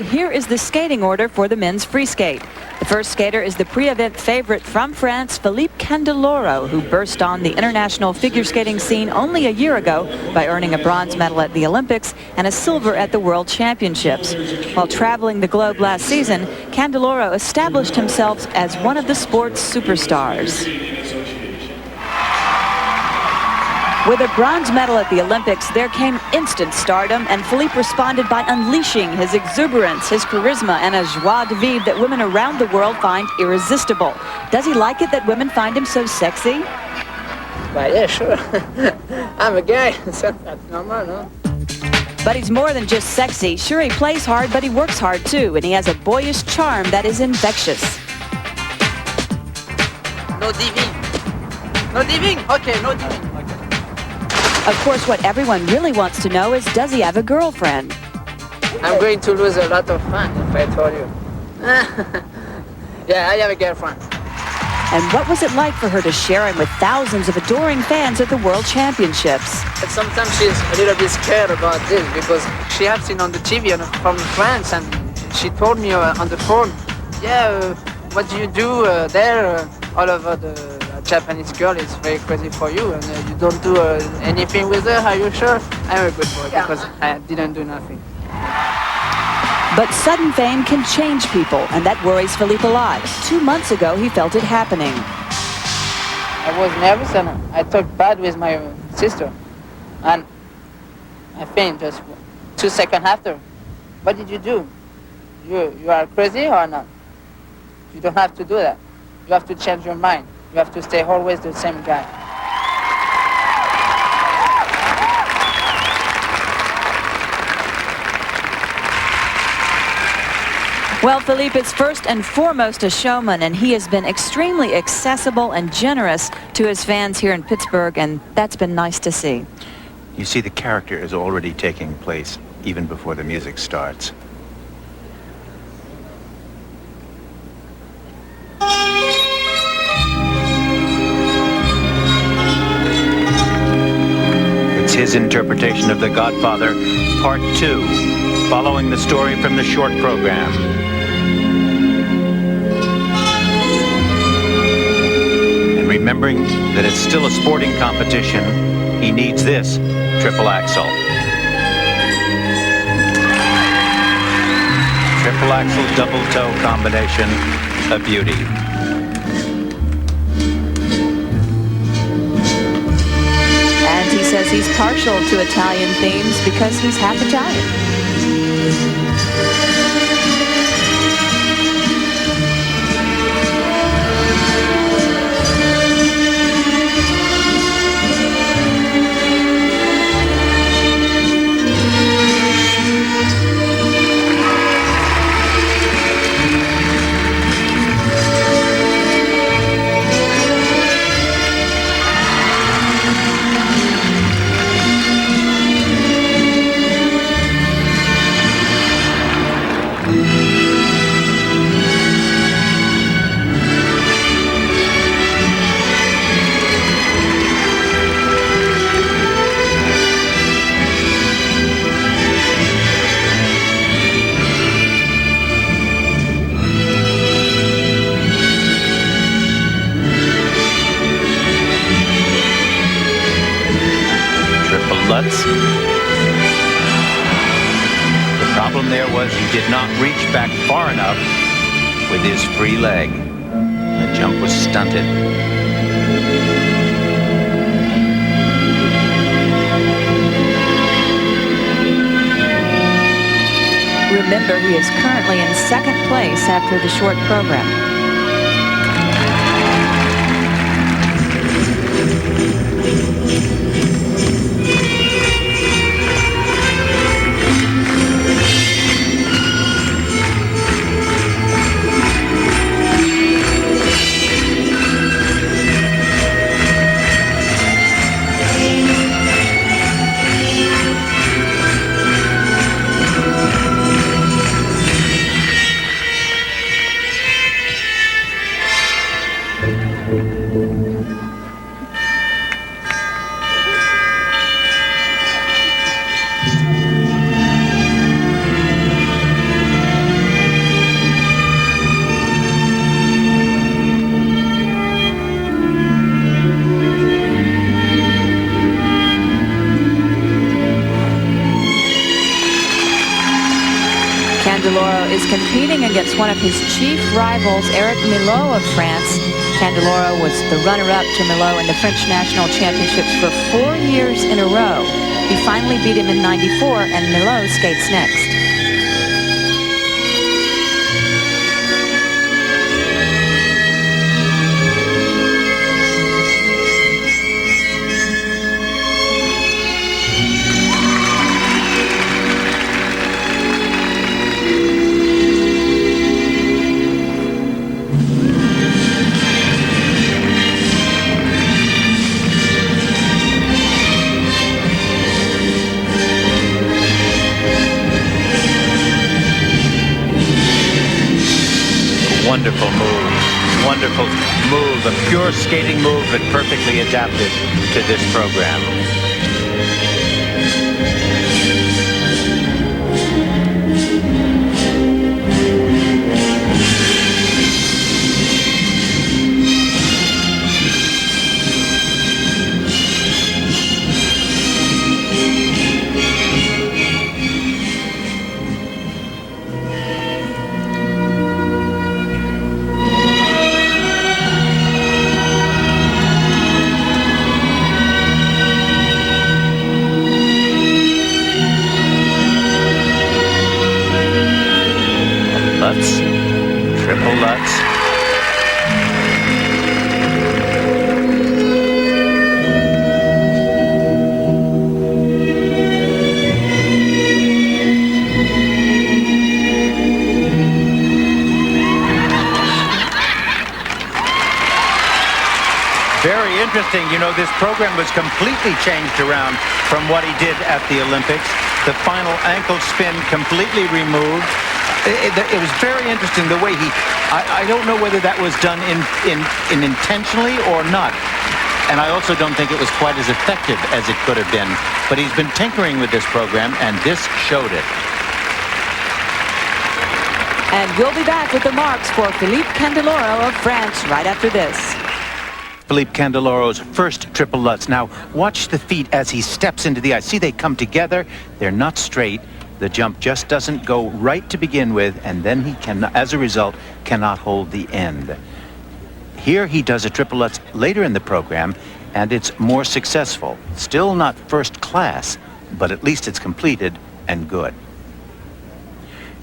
Here is the skating order for the men's free skate. The first skater is the pre-event favorite from France, Philippe Candeloro, who burst on the international figure skating scene only a year ago by earning a bronze medal at the Olympics and a silver at the World Championships. While traveling the globe last season, Candeloro established himself as one of the sport's superstars. With a bronze medal at the Olympics, there came instant stardom, and Philippe responded by unleashing his exuberance, his charisma, and a joie de vivre that women around the world find irresistible. Does he like it that women find him so sexy? But yeah, sure. I'm a guy, so that's normal, no? But he's more than just sexy. Sure, he plays hard, but he works hard too, and he has a boyish charm that is infectious. No diving. No diving? Okay, no diving. Of course, what everyone really wants to know is, does he have a girlfriend? I'm going to lose a lot of fun if I told you. Yeah, I have a girlfriend. And what was it like for her to share him with thousands of adoring fans at the World Championships? But sometimes she's a little bit scared about this because she has seen on the TV from France, and she told me on the phone, yeah, what do you do there all over the Japanese girl is very crazy for you, and you don't do anything with her. Are you sure? I'm a good boy because I didn't do nothing. But sudden fame can change people, and that worries Philippe a lot. 2 months ago, he felt it happening. I was nervous and I talked bad with my sister, and I think just 2 seconds after, what did you do? You are crazy or not? You don't have to do that. You have to change your mind. You have to stay always the same guy. Well, Philippe is first and foremost a showman, and he has been extremely accessible and generous to his fans here in Pittsburgh, and that's been nice to see. You see, the character is already taking place even before the music starts. His interpretation of The Godfather, Part 2, following the story from the short program. And remembering that it's still a sporting competition, he needs this triple axel. Triple axel double toe combination, a beauty. He says he's partial to Italian themes because he's half Italian. Lutz. The problem there was he did not reach back far enough with his free leg. The jump was stunted. Remember, he is currently in second place after the short program. Candeloro is competing against one of his chief rivals, Eric Milot of France. Candeloro was the runner-up to Milot in the French National Championships for 4 years in a row. He finally beat him in '94, and Milot skates next. Wonderful move, a pure skating move, but perfectly adapted to this program. Lutz, triple Lutz. Very interesting. You know, this program was completely changed around from what he did at the Olympics. The final ankle spin completely removed. It was very interesting the way I don't know whether that was done intentionally or not. And I also don't think it was quite as effective as it could have been. But he's been tinkering with this program, and this showed it. And we'll be back with the marks for Philippe Candeloro of France right after this. Philippe Candeloro's first triple Lutz. Now, watch the feet as he steps into the ice. See, they come together. They're not straight. The jump just doesn't go right to begin with, and then he can, as a result, cannot hold the end. Here he does a triple Lutz later in the program, and it's more successful. Still not first class, but at least it's completed and good.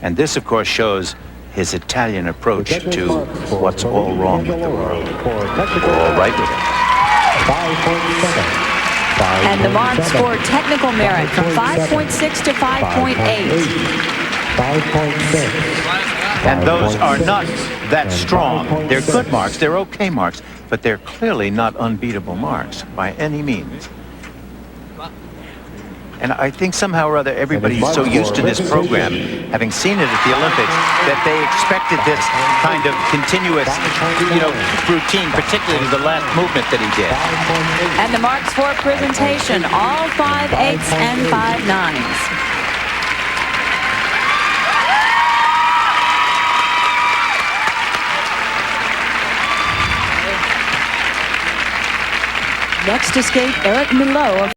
And this, of course, shows his Italian approach to what's all wrong with the world. All right with it. 5.7. And the marks for technical merit from 5.6 to 5.8. 5.6. And those are not that strong. They're good marks, they're okay marks, but they're clearly not unbeatable marks by any means. And I think somehow or other everybody's so used to this program, having seen it at the Olympics, that they expected this kind of continuous, routine, particularly the last movement that he did. And the marks for presentation, all 5.8s and 5.9s. Next to skate, Eric Milot of